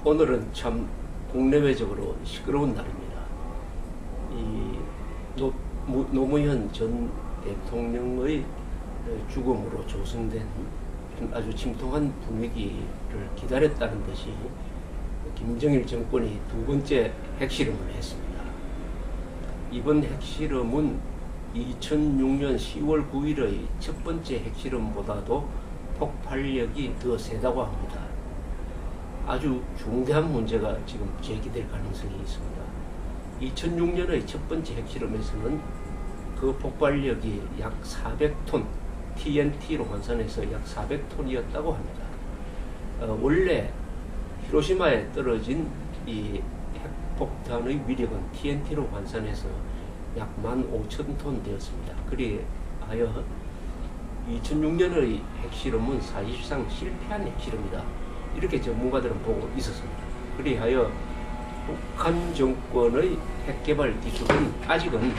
오늘은 참 국내외적으로 시끄러운 날입니다. 이 노무현 전 대통령의 죽음으로 조성된 아주 침통한 분위기를 기다렸다는 듯이 김정일 정권이 두 번째 핵실험을 했습니다. 이번 핵실험은 2006년 10월 9일의 첫 번째 핵실험보다도 폭발력이 더 세다고 합니다. 아주 중대한 문제가 지금 제기될 가능성이 있습니다. 2006년의 첫 번째 핵실험에서는 그 폭발력이 약 400톤, TNT로 환산해서 약 400톤이었다고 합니다. 원래 히로시마에 떨어진 이 핵폭탄의 위력은 TNT로 환산해서 약 15,000톤 되었습니다. 그리하여 2006년의 핵실험은 사실상 실패한 핵실험이다, 이렇게 전문가들은 보고 있었습니다. 그리하여 북한 정권의 핵개발 기술은 아직은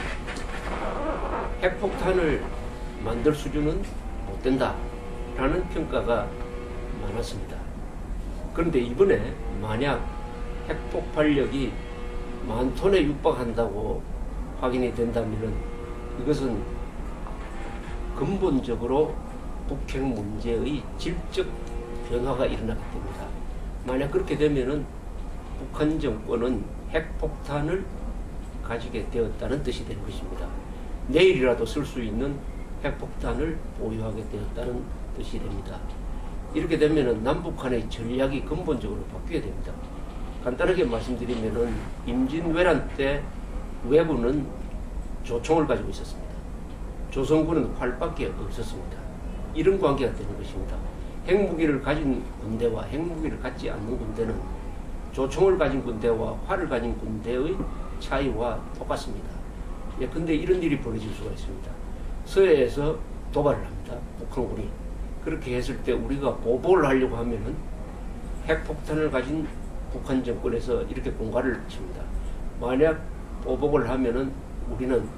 핵폭탄을 만들 수준은 못 된다라는 평가가 많았습니다. 그런데 이번에 만약 핵폭발력이 10,000톤에 육박한다고 확인이 된다면 이것은 근본적으로 북핵 문제의 질적 변화가 일어나게 됩니다. 만약 그렇게 되면은 북한 정권은 핵폭탄을 가지게 되었다는 뜻이 되는 것입니다. 내일이라도 쓸 수 있는 핵폭탄을 보유하게 되었다는 뜻이 됩니다. 이렇게 되면은 남북한의 전략이 근본적으로 바뀌게 됩니다. 간단하게 말씀드리면은 임진왜란 때 왜군은 조총을 가지고 있었습니다. 조선군은 활밖에 없었습니다. 이런 관계가 되는 것입니다. 핵무기를 가진 군대와 핵무기를 갖지 않는 군대는 조총을 가진 군대와 활을 가진 군대의 차이와 똑같습니다. 근데 이런 일이 벌어질 수가 있습니다. 서해에서 도발을 합니다. 북한군이. 그렇게 했을 때 우리가 보복을 하려고 하면은 핵폭탄을 가진 북한 정권에서 이렇게 공갈을 칩니다. 만약 보복을 하면은 우리는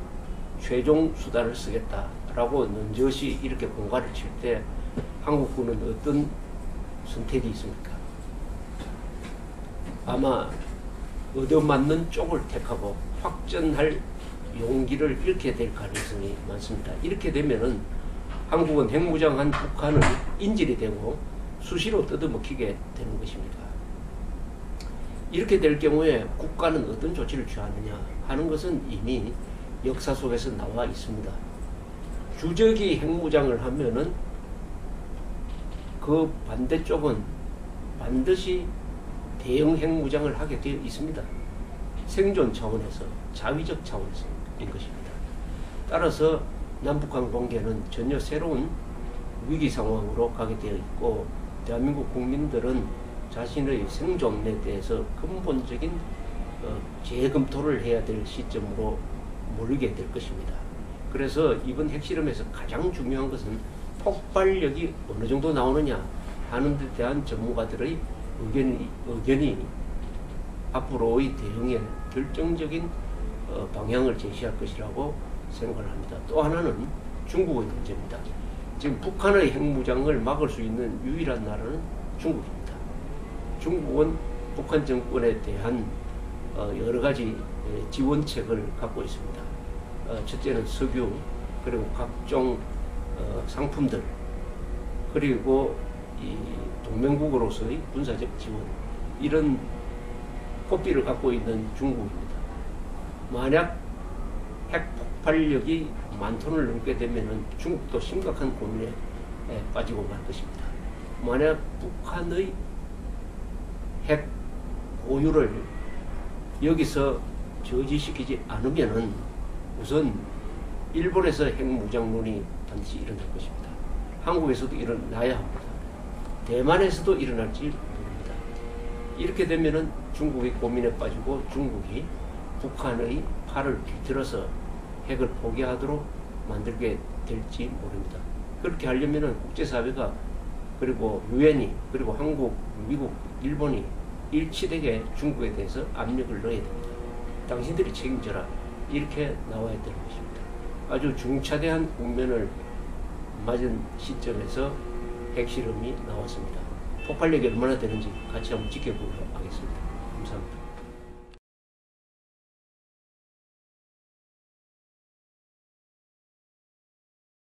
최종 수단을 쓰겠다라고 넌저시 이렇게 공갈을 칠 때 한국군은 어떤 선택이 있습니까? 아마 얻어맞는 쪽을 택하고 확전할 용기를 잃게 될 가능성이 많습니다. 이렇게 되면은 한국은 핵무장한 북한을 인질이 되고 수시로 뜯어먹히게 되는 것입니다. 이렇게 될 경우에 국가는 어떤 조치를 취하느냐 하는 것은 이미 역사 속에서 나와 있습니다. 주적이 핵무장을 하면은 그 반대쪽은 반드시 대형 핵무장을 하게 되어 있습니다. 생존 차원에서, 자위적 차원에서인 것입니다. 따라서 남북한 관계는 전혀 새로운 위기 상황으로 가게 되어 있고, 대한민국 국민들은 자신의 생존에 대해서 근본적인 재검토를 해야 될 시점으로 몰리게 될 것입니다. 그래서 이번 핵실험에서 가장 중요한 것은 폭발력이 어느 정도 나오느냐 하는 데 대한 전문가들의 의견이 앞으로의 대응에 결정적인 방향을 제시할 것이라고 생각을 합니다. 또 하나는 중국의 문제입니다. 지금 북한의 핵무장을 막을 수 있는 유일한 나라는 중국입니다. 중국은 북한 정권에 대한 여러 가지 지원책을 갖고 있습니다. 첫째는 석유, 그리고 각종 상품들, 그리고 이 동맹국으로서의 군사적 지원, 이런 고삐를 갖고 있는 중국입니다. 만약 핵폭발력이 10,000톤을 넘게 되면은 중국도 심각한 고민에 빠지고 말 것입니다. 만약 북한의 핵 보유를 여기서 저지시키지 않으면은 우선 일본에서 핵무장론이 반드시 일어날 것입니다. 한국에서도 일어나야 합니다. 대만에서도 일어날지 모릅니다. 이렇게 되면은 중국이 고민에 빠지고 중국이 북한의 팔을 비틀어서 핵을 포기하도록 만들게 될지 모릅니다. 그렇게 하려면은 국제사회가, 그리고 유엔이, 그리고 한국, 미국, 일본이 일치되게 중국에 대해서 압력을 넣어야 됩니다. 당신들이 책임져라, 이렇게 나와야 되는 것입니다. 아주 중차대한 국면을 맞은 시점에서 핵실험이 나왔습니다. 폭발력이 얼마나 되는지 같이 한번 지켜보도록 하겠습니다. 감사합니다.